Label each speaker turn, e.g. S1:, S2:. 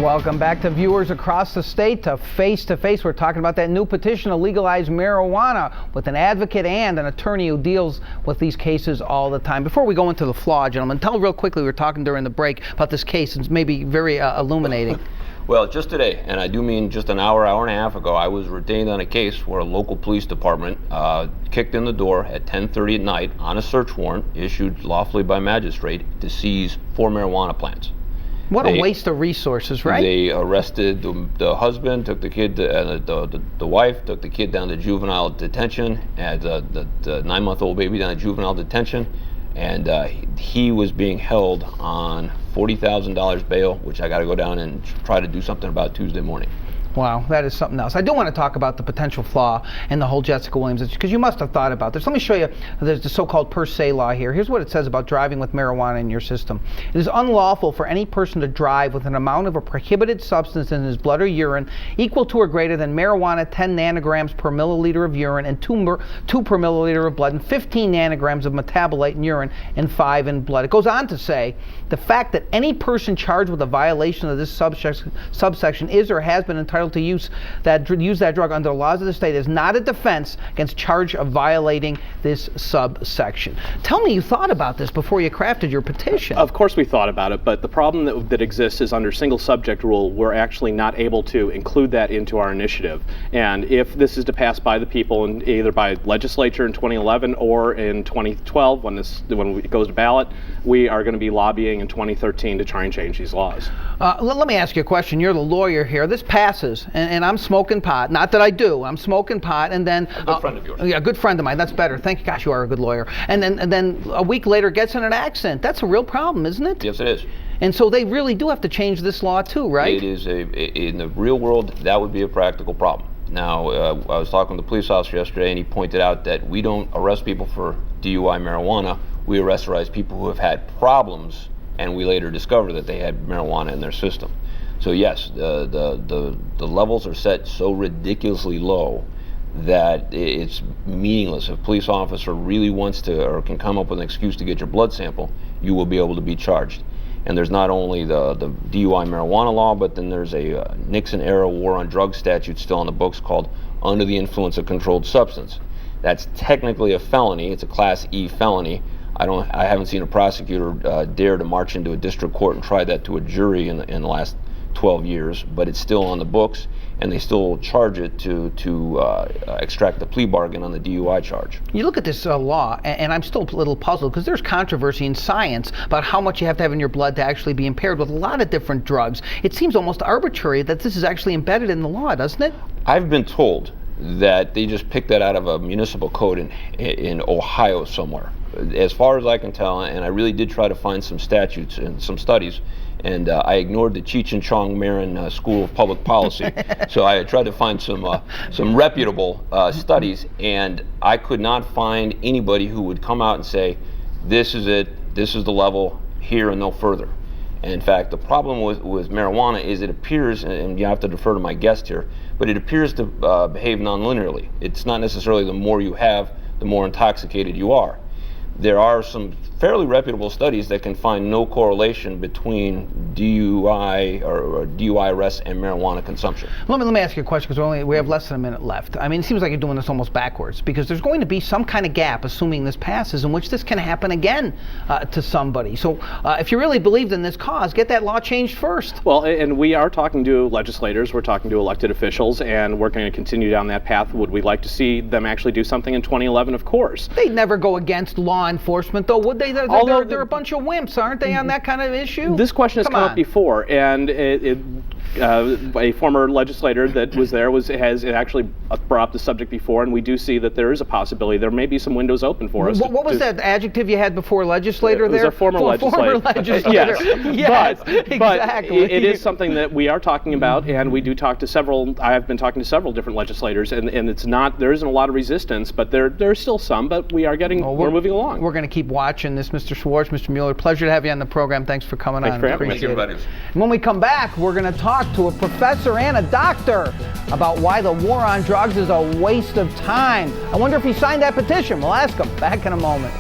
S1: Welcome back to viewers across the state to Face to Face. We're talking about that new petition to legalize marijuana with an advocate and an attorney who deals with these cases all the time. Before we go into the flaw, gentlemen, tell real quickly, we were talking during the break about this case. It's maybe very illuminating.
S2: Well, just today, and I do mean just an hour and a half ago, I was retained on a case where a local police department kicked in the door at 10:30 at night on a search warrant issued lawfully by magistrate to seize 4 marijuana plants.
S1: What a waste of resources, right?
S2: They arrested the husband, took the kid, the wife, took the kid down to juvenile detention, and the 9-month-old baby down to juvenile detention, and he was being held on $40,000 bail, which I got to go down and try to do something about Tuesday morning.
S1: Wow, that is something else. I do want to talk about the potential flaw in the whole Jessica Williams, because you must have thought about this. Let me show you the so-called per se law here. Here's what it says about driving with marijuana in your system. It is unlawful for any person to drive with an amount of a prohibited substance in his blood or urine equal to or greater than marijuana 10 nanograms per milliliter of urine and 2 per milliliter of blood and 15 nanograms of metabolite in urine and 5 in blood. It goes on to say the fact that any person charged with a violation of this subsection is or has been entitled to use that drug under the laws of the state is not a defense against charge of violating this subsection. Tell me you thought about this before you crafted your petition.
S3: Of course we thought about it, but the problem that exists is under single subject rule, we're actually not able to include that into our initiative. And if this is to pass by the people, and either by legislature in 2011 or in 2012 when it goes to ballot, we are going to be lobbying in 2013 to try and change these laws.
S1: Let me ask you a question. You're the lawyer here. This passes, and I'm smoking pot. Not that I do. I'm smoking pot, and then
S2: a good friend of yours.
S1: Yeah, a good friend of mine. That's better. Thank you. Gosh, you are a good lawyer. And then a week later gets in an accident. That's a real problem, isn't it?
S2: Yes, it is.
S1: And so they really do have to change this law too, right?
S2: It is in the real world, that would be a practical problem. Now, I was talking with the police officer yesterday, and he pointed out that we don't arrest people for DUI marijuana. We arrest people who have had problems, and we later discover that they had marijuana in their system. So yes, the levels are set so ridiculously low that it's meaningless. If a police officer really wants to or can come up with an excuse to get your blood sample, you will be able to be charged. And there's not only the DUI marijuana law, but then there's a Nixon-era war on drugs statute still on the books called under the influence of controlled substance. That's technically a felony. It's a Class E felony. I haven't seen a prosecutor dare to march into a district court and try that to a jury in the last 12 years, but it's still on the books, and they still charge it to extract the plea bargain on the DUI charge.
S1: You look at this law, and I'm still a little puzzled because there's controversy in science about how much you have to have in your blood to actually be impaired with a lot of different drugs. It seems almost arbitrary that this is actually embedded in the law, doesn't it?
S2: I've been told that they just picked that out of a municipal code in Ohio somewhere. As far as I can tell, and I really did try to find some statutes and some studies, and I ignored the Cheech and Chong Marin School of Public Policy. So I tried to find some reputable studies, and I could not find anybody who would come out and say, this is it, this is the level, here and no further. And in fact, the problem with marijuana is it appears, and you have to defer to my guest here, but it appears to behave non-linearly. It's not necessarily the more you have, the more intoxicated you are. There are some fairly reputable studies that can find no correlation between DUI or DUI arrests and marijuana consumption.
S1: Let me ask you a question, because we have less than a minute left. I mean, it seems like you're doing this almost backwards, because there's going to be some kind of gap, assuming this passes, in which this can happen again to somebody. So if you really believed in this cause, get that law changed first.
S3: Well, and we are talking to legislators, we're talking to elected officials, and we're going to continue down that path. Would we like to see them actually do something in 2011? Of course.
S1: They'd never go against law enforcement, though, would they? They're a bunch of wimps, aren't they, on that kind of issue?
S3: This question has come up before, and a former legislator that was there has actually brought up the subject before, and we do see that there is a possibility. There may be some windows open for us.
S1: What was that adjective you had before legislator there?
S3: It was a former legislator.
S1: Former legislator.
S3: Yes,
S1: exactly.
S3: But it is something that we are talking about, and we do talk to several. I have been talking to several different legislators, and it's not, there isn't a lot of resistance, but there's still some, but we are getting, we're moving along.
S1: We're going to keep watching this, Mr. Schwartz, Mr. Mueller. Pleasure to have you on the program. Thanks for coming on.
S3: Thanks for having me.
S1: And when we come back, we're going to talk to a professor and a doctor about why the war on drugs is a waste of time. I wonder if he signed that petition. We'll ask him back in a moment.